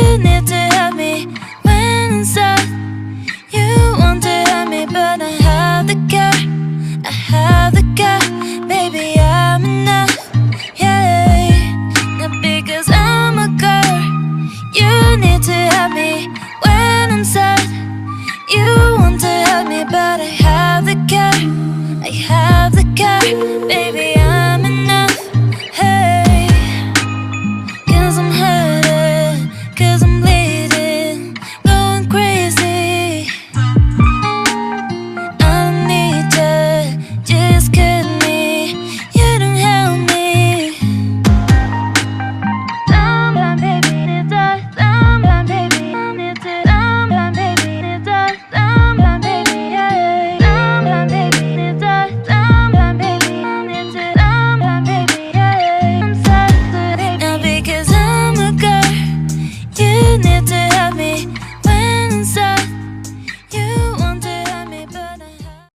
You need to help me when inside. You want to help me, but I have the care. I have the care, baby, I'm enough. Yeah, not because I'm a girl. You need to help me when I'm sad. You want to help me, but I have the care. I have the care, baby, I'm enough. Hey, 'cause I'm hurting, 'cause I'm bleeding, going crazy. I don't need you, just cut me. You don't help me. Sometimes baby, need to. Sometimes baby, need to. Sometimes baby, need to. Sometimes baby, yeah. Sometimes baby, need to. Sometimes baby, need to. Sometimes baby, yeah. I'm sorry, now because I'm a girl, you need to